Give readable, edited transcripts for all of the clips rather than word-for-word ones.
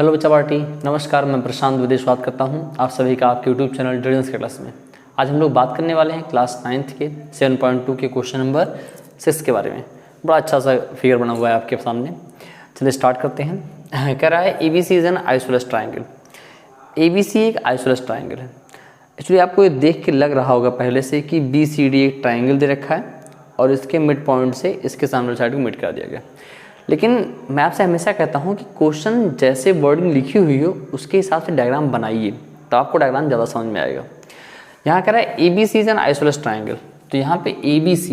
Hello बच्चा party, नमस्कार। मैं प्रशांत विदेश बात करता हूं आप सभी का आपके यूट्यूब चैनल ड्रीम्स के क्लास में। आज हम लोग बात करने वाले हैं क्लास 9th के 7.2 के क्वेश्चन नंबर 6 के बारे में। बड़ा अच्छा सा फिगर बना हुआ है आपके सामने। चलिए स्टार्ट करते हैं। कह रहा है ABC is an isosceles triangle. ABC एक आइसोलेस ट्राइंगल है। एक्चुअली आपको ये देख के लग रहा होगा पहले से कि BCD एक ट्राइंगल दे रखा है और इसके मिड पॉइंट से इसके सामने साइड को मिड कर दिया गया। लेकिन मैं आपसे हमेशा कहता हूँ कि क्वेश्चन जैसे वर्डिंग लिखी हुई हो उसके हिसाब से डायग्राम बनाइए, तो आपको डायग्राम ज़्यादा समझ में आएगा। यहाँ कह रहा है ABC is an isosceles triangle. तो यहाँ पे ABC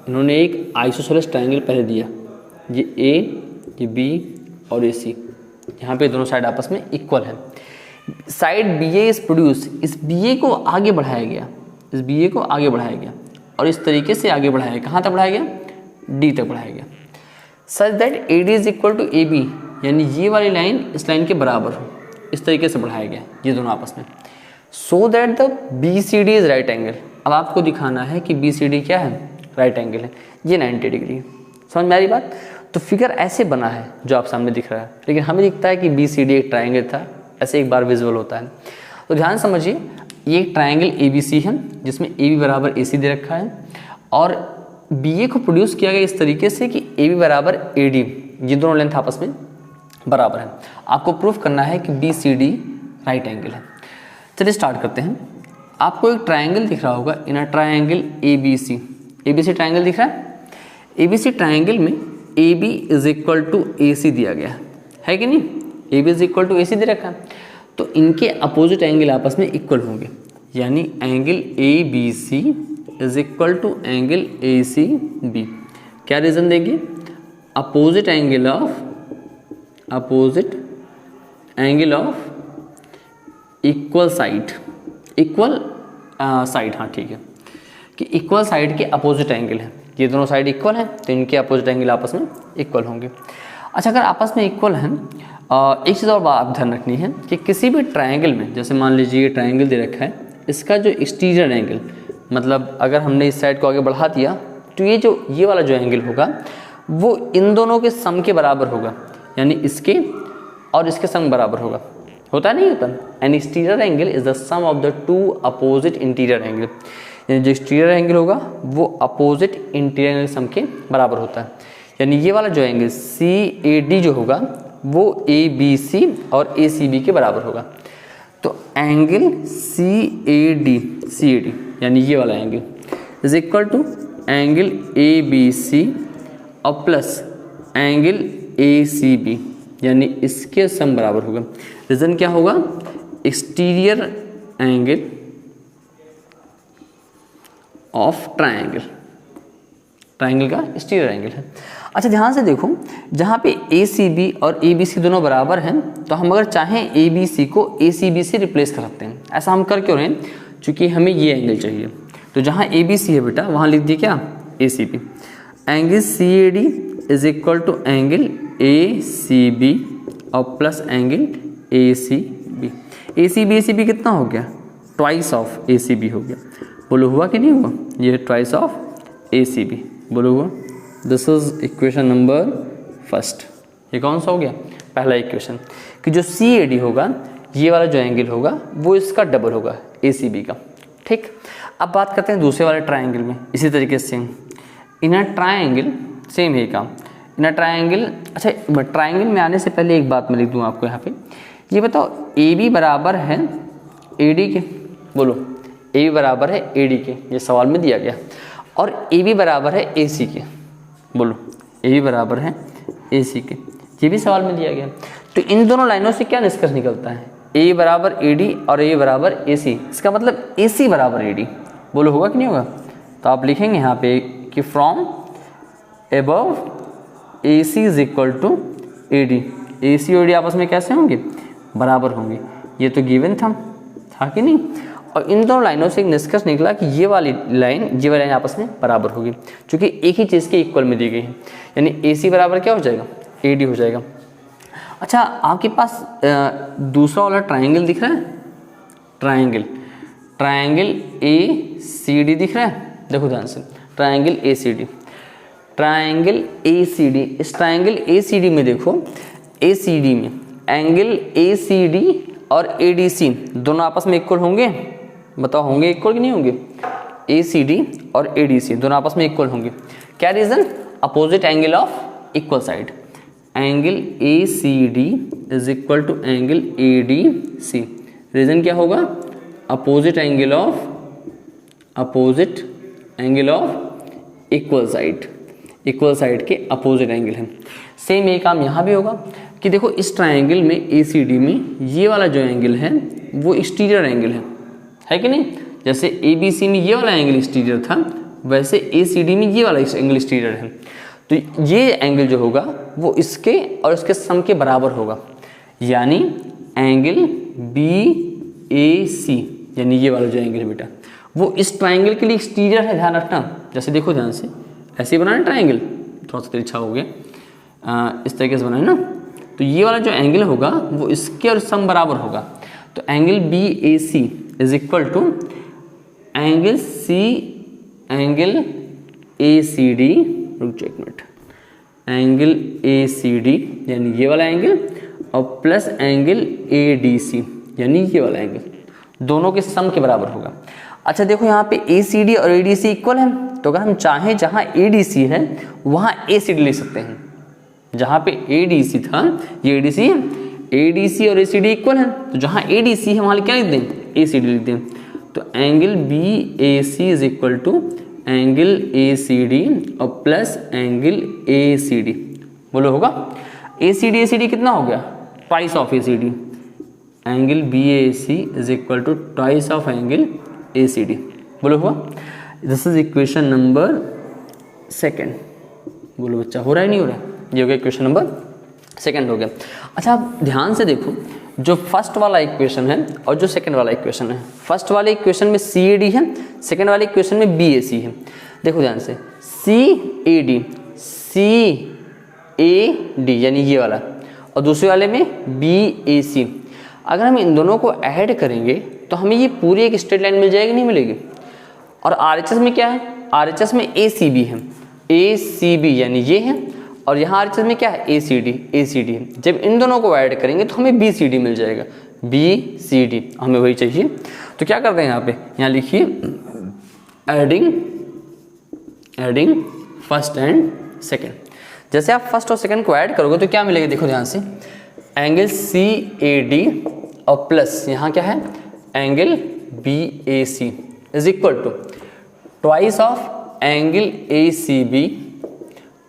इन्होंने एक आइसोसेलेस ट्राइंगल पहले दिया, ये A, ये B और AC। यहाँ पे दोनों साइड आपस में इक्वल है। साइड BA इज प्रोड्यूस, इस BA को आगे बढ़ाया गया, इस BA को आगे बढ़ाया गया और इस तरीके से आगे बढ़ाया गया। कहाँ तक बढ़ाया गया? D तक बढ़ाया गया। Such that AD is equal to AB, यानी ये वाली लाइन इस लाइन के बराबर हो, इस तरीके से बढ़ाया गया ये दोनों आपस में। So that the BCD is right angle. अब आपको दिखाना है कि BCD क्या है? राइट एंगल है। ये 90 डिग्री है। समझ में आ रही बात? तो फिगर ऐसे बना है जो आप सामने दिख रहा है, लेकिन हमें दिखता है कि BCD एक ट्राइंगल था, ऐसे एक बार विजुअल होता है। तो ध्यान समझिए, ये एक ट्राइंगल ABC है जिसमें AB बराबर AC दे रखा है और BA को प्रोड्यूस किया गया इस तरीके से कि AB बराबर AD, ये दोनों लेंथ आपस में बराबर है। आपको प्रूफ करना है कि BCD राइट एंगल है। चलिए स्टार्ट करते हैं। आपको एक ट्राइंगल दिख रहा होगा, in a triangle ABC। ABC triangle दिख रहा है। ABC ट्राइंगल में AB is equal to AC दिया गया है कि नहीं? AB is equal to AC दे रखा है, तो इनके अपोजिट एंगल आपस में इक्वल होंगे, यानी angle ABC is equal to angle ACB। क्या रीजन देगी? Opposite angle of equal side, equal side, हाँ ठीक है, कि इक्वल साइड के अपोजिट एंगल है। ये दोनों साइड इक्वल हैं तो इनके अपोजिट एंगल आपस में इक्वल होंगे। अच्छा, अगर आपस में इक्वल हैं, एक चीज़ और बात ध्यान रखनी है कि किसी भी ट्राइंगल में, जैसे मान लीजिए ये ट्राइंगल दे रखा है, इसका जो एक्सटीरियर एंगल, मतलब अगर हमने इस साइड को आगे बढ़ा दिया तो ये वाला जो एंगल होगा वो इन दोनों के सम के बराबर होगा, यानी इसके और इसके सम बराबर होगा। होता नहीं होता? An exterior angle is the sum of the two opposite interior angle, यानी जो एक्सटीरियर एंगल होगा वो अपोजिट इंटीरियर एंगल सम के बराबर होता है। यानी ये वाला जो एंगल CAD जो होगा वो ABC और ACB के बराबर होगा। तो एंगल CAD यानी ये वाला angle is equal to angle ABC और प्लस एंगल ACB, यानी इसके सम बराबर होगा। रीजन क्या होगा? Exterior angle of triangle, triangle का एक्सटीरियर एंगल है। अच्छा ध्यान से देखो, जहाँ पे ACB और ABC दोनों बराबर हैं तो हम अगर चाहें ABC को ACB से रिप्लेस कर सकते हैं। ऐसा हम कर क्यों रहे हैं? क्योंकि हमें ये एंगल चाहिए। तो जहाँ ABC है बेटा वहाँ लिख दिए क्या? ACB। Angle CAD is equal to angle ACB और प्लस एंगल ACB। ACB कितना हो गया? ट्वाइस ऑफ ACB हो गया। बोलो हुआ कि नहीं हुआ? ये ट्वाइस ऑफ ACB, बोलो हुआ। This is equation number first. ये कौन सा हो गया? पहला इक्वेशन, कि जो CAD होगा, ये वाला जो एंगल होगा वो इसका डबल होगा ACB का। ठीक, अब बात करते हैं दूसरे वाले ट्राइंगल में। इसी तरीके से इन अ ट्राइंगल सेम है काम। इन अ ट्राइंगल, अच्छा ट्राइंगल में आने से पहले एक बात मैं लिख दूँ आपको यहाँ पे। ये बताओ AB बराबर है AD के, बोलो AB बराबर है AD के, ये सवाल में दिया गया, और AB बराबर है AC के, बोलो AB बराबर है AC के, ये भी सवाल में दिया गया। तो इन दोनों लाइनों से क्या निष्कर्ष निकलता है? A बराबर AD और A बराबर AC, इसका मतलब AC बराबर AD। बोलो होगा कि नहीं होगा? तो आप लिखेंगे यहाँ पे कि from above AC is equal to AD। AC और AD आपस में कैसे होंगे? बराबर होंगे। ये तो गिवन था कि नहीं? और इन दोनों लाइनों से एक निष्कर्ष निकला कि ये वाली लाइन आपस में बराबर होगी, क्योंकि एक ही चीज़ के इक्वल में दी गई है। यानी AC बराबर क्या हो जाएगा? AD हो जाएगा। अच्छा, आपके पास दूसरा वाला ट्राइंगल दिख रहा है? ट्राइंगल ACD दिख रहा है? देखो ध्यान से, ट्राइंगल ACD, ट्राइंगल ACD, इस ट्राइंगल ACD में देखो, ACD में एंगल ACD और ADC दोनों आपस में इक्वल होंगे? बताओ होंगे इक्वल कि नहीं होंगे? ACD और ADC दोनों आपस में इक्वल होंगे। क्या reason? Opposite angle of equal side. Angle ACD is equal to angle ADC। Reason क्या होगा? Opposite angle of equal side. Equal side के अपोजिट एंगल है। सेम ये काम यहाँ भी होगा कि देखो इस ट्रायंगल में ACD में ये वाला जो एंगल है वो एक्सटीरियर एंगल है कि नहीं? जैसे ABC में ये वाला एंगल एक्सटीरियर था, वैसे ACD में ये वाला एंगल एक्सटीरियर है। तो ये एंगल जो होगा वो इसके और इसके सम के बराबर होगा, यानी एंगल BAC, यानी ये वाला जो एंगल है बेटा वो इस ट्रायंगल के लिए एक्सटीरियर है। ध्यान रखना, जैसे देखो ध्यान से, ऐसे बनाना ट्रायंगल, थोड़ा सा तिरछा हो गया, इस तरीके से बनाए ना, तो ये वाला जो एंगल होगा वो इसके और सम बराबर होगा। तो angle BAC is equal to angle ACD, रुक जाओ एक मिनट, एंगल ACD यानी ये वाला एंगल और प्लस एंगल ADC यानी ये वाला एंगल, दोनों के सम के बराबर होगा। अच्छा देखो यहाँ पे ACD और ADC इक्वल है, तो अगर हम चाहें जहाँ ADC है वहाँ ACD ले सकते हैं। जहाँ पे ADC था ये ADC है, ADC और ACD इक्वल है, तो जहाँ ADC है वहाँ क्या लिख दें? ACD लिख दें। तो angle BAC is equal to angle ACD और प्लस एंगल ACD, बोलो होगा? ACD कितना हो गया? Twice of ACD। Angle BAC is equal to twice of angle ACD, बोलो हुआ? This is equation number 2। बोलो बच्चा, हो रहा है नहीं हो रहा है? ये हो गया इक्वेशन नंबर 2 हो गया। अच्छा आप ध्यान से देखो, जो फर्स्ट वाला इक्वेशन है और जो सेकंड वाला इक्वेशन है, फर्स्ट वाले इक्वेशन में CAD है, सेकंड वाले इक्वेशन में BAC है। देखो ध्यान से, CAD यानी ये वाला, और दूसरे वाले में BAC। अगर हम इन दोनों को ऐड करेंगे तो हमें ये पूरी एक स्ट्रेट लाइन मिल जाएगी, नहीं मिलेगी? और RHS में क्या है? RHS में ACB है, ACB यानी ये है, और यहाँ RHS में क्या है? ACD है। जब इन दोनों को ऐड करेंगे तो हमें BCD मिल जाएगा, BCD हमें वही चाहिए। तो क्या करते हैं यहाँ पे, यहाँ लिखिए एडिंग फर्स्ट एंड सेकेंड। जैसे आप फर्स्ट और सेकेंड को ऐड करोगे तो क्या मिलेगा? देखो ध्यान से, एंगल CAD और प्लस यहाँ क्या है? Angle BAC is equal to twice of angle ACB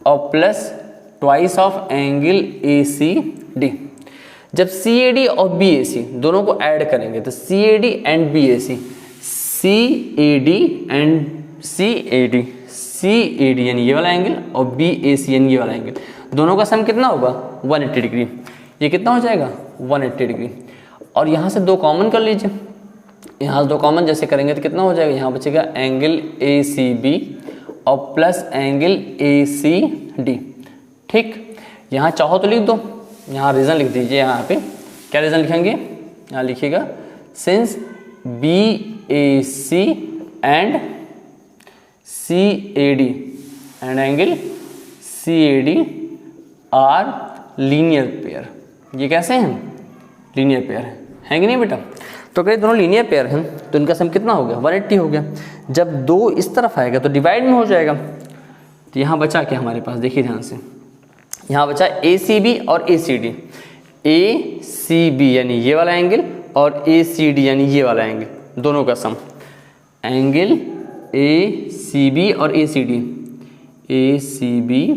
और plus twice of angle ACD। जब CAD और BAC दोनों को ऐड करेंगे तो CAD एंड BAC, CAD यानी ये वाला एंगल और BAC यानी ये वाला एंगल, दोनों का सम कितना होगा? 180 डिग्री। ये कितना हो जाएगा? 180 डिग्री। और यहाँ से 2 कॉमन कर लीजिए, यहाँ से 2 कॉमन जैसे करेंगे तो कितना हो जाएगा? यहाँ बचेगा एंगल ACB और प्लस एंगल ACD। ठीक, यहाँ चाहो तो लिख दो, यहाँ रीज़न लिख दीजिए। यहाँ पे क्या रीज़न लिखेंगे? यहाँ लिखिएगा since BAC and CAD and angle CAD are linear pair. ये कैसे हैं? लीनियर पेयर है कि नहीं बेटा? तो अगर दोनों लीनियर पेयर हैं तो इनका सम कितना हो गया? 180 हो गया। जब 2 इस तरफ आएगा तो डिवाइड में हो जाएगा। तो यहाँ बचा क्या हमारे पास? देखिए ध्यान से, यहाँ बचा ACB और ACD। ACB यानी ये वाला एंगल और ACD यानी ये वाला एंगल, दोनों का सम। एंगल ACB और ACD, ACB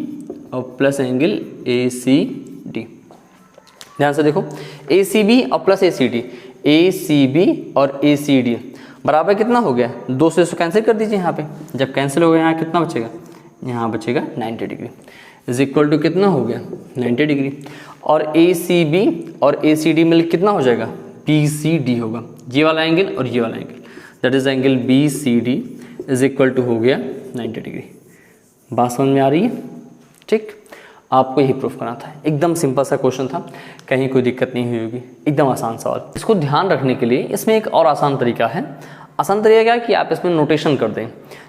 और प्लस एंगल ACD। ध्यान से देखो, ACB और प्लस ACD, ACB और ACD बराबर कितना हो गया? 2 से इसको कैंसिल कर दीजिए यहाँ पे। जब कैंसिल हो गया यहाँ कितना बचेगा? यहाँ बचेगा 90 डिग्री इज इक्वल टू कितना हो गया? 90 डिग्री। और ACB और ACD मिल कितना हो जाएगा? BCD होगा, ये वाला एंगल और ये वाला angle, that is angle BCD is equal to हो गया 90 डिग्री। बात समझ में आ रही है? ठीक, आपको यही प्रूफ करना था। एकदम सिंपल सा क्वेश्चन था, कहीं कोई दिक्कत नहीं हुई होगी, एकदम आसान सवाल। इसको ध्यान रखने के लिए इसमें एक और आसान तरीका है। आसान तरीका क्या है कि आप इसमें नोटेशन कर दें।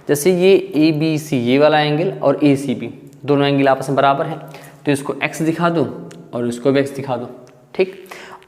जैसे ये ABC ये वाला एंगल और ACB दोनों एंगल आपस में बराबर है, तो इसको x दिखा दो और इसको भी x दिखा दो। ठीक।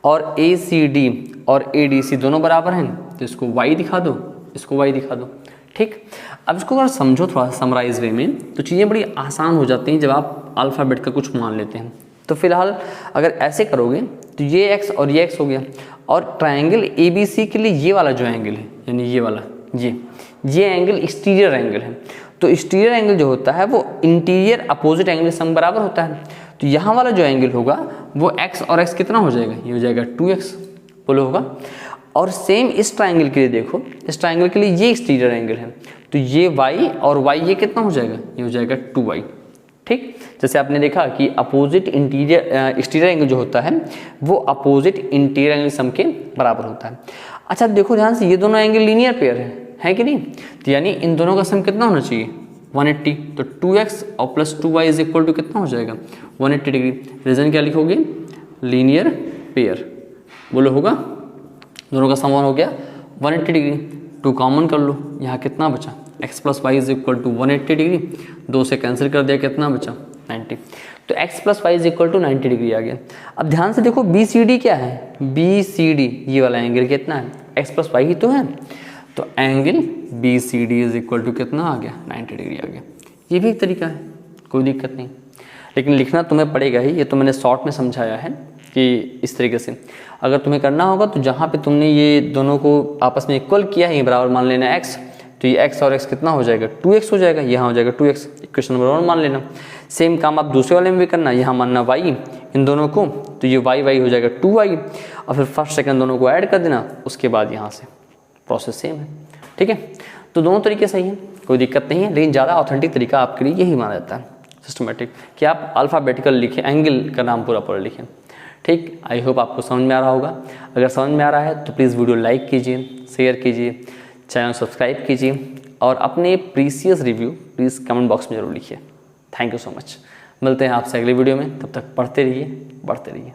और ACD और ADC दोनों बराबर हैं तो इसको y दिखा दो, इसको y दिखा दो, ठीक। अब इसको अगर समझो थोड़ा सा समराइज वे में तो चीज़ें बड़ी आसान हो जाती हैं जब आप अल्फ़ाबेट का कुछ मान लेते हैं। तो फिलहाल अगर ऐसे करोगे तो ये x और ये x हो गया, और ट्रायंगल ABC के लिए ये वाला जो एंगल है, यानी ये वाला, ये एंगल एक्सटीरियर एंगल है। तो एक्सटीरियर एंगल जो होता है वो इंटीरियर अपोजिट एंगल सम बराबर होता है। तो यहाँ वाला जो एंगल होगा वो x और x कितना हो जाएगा, ये हो जाएगा 2x, बोलो होगा। और सेम इस ट्रायंगल के लिए देखो, इस ट्रायंगल के लिए ये एक्सटीरियर एंगल है तो ये y और y ये कितना हो जाएगा, ये हो जाएगा 2y, ठीक। जैसे आपने देखा कि अपोजिट इंटीरियर एक्सटीरियर एंगल जो होता है वो अपोजिट इंटीरियर एंगल सम के बराबर होता है। अच्छा देखो ध्यान से, ये दोनों एंगल लीनियर पेयर है कि नहीं, तो यानी इन दोनों का सम कितना होना चाहिए, 180। तो 2x और plus 2y is equal to कितना हो जाएगा, 180 डिग्री। रीजन क्या लिखोगे, लीनियर पेयर, बोलो होगा। दोनों का सम हो गया 180 डिग्री, 2 कॉमन कर लो, यहाँ कितना बचा, x plus Y is equal to 180 degree, 2 से कैंसिल कर दिया, कितना बचा 90। तो x plus Y is equal to 90 degree आ गया। अब ध्यान से देखो BCD क्या है, BCD ये वाला एंगल कितना है, x प्लस वाई ही तो है, तो angle BCD is equal to कितना आ गया, 90 डिग्री आ गया। ये भी एक तरीका है, कोई दिक्कत नहीं, लेकिन लिखना तुम्हें पड़ेगा ही। ये तो मैंने शॉर्ट में समझाया है कि इस तरीके से अगर तुम्हें करना होगा तो जहाँ पे तुमने ये दोनों को आपस में इक्वल किया है, बराबर मान लेना x, तो ये x और x कितना हो जाएगा, 2x हो जाएगा, यहाँ हो जाएगा 2x, इक्वेशन नंबर 1 मान लेना। सेम काम आप दूसरे वाले में भी करना, यहाँ मानना y इन दोनों को, तो ये y हो जाएगा 2y, और फिर फर्स्ट सेकंड दोनों को ऐड कर देना, उसके बाद यहाँ से प्रोसेस सेम है, ठीक है। तो दोनों तरीके सही हैं, कोई दिक्कत नहीं है, लेकिन ज़्यादा ऑथेंटिक तरीका आपके लिए यही माना जाता है सिस्टमेटिक, कि आप अल्फ़ाबेटिकल लिखें, एंगल का नाम पूरा लिखें, ठीक। आई होप आपको समझ में आ रहा होगा। अगर समझ में आ रहा है तो प्लीज़ वीडियो लाइक कीजिए, शेयर कीजिए, चैनल सब्सक्राइब कीजिए, और अपने precious review please comment box में जरूर लिखिए। Thank you so much. मिलते हैं आपसे अगले वीडियो में, तब तक पढ़ते रहिए, बढ़ते रहिए।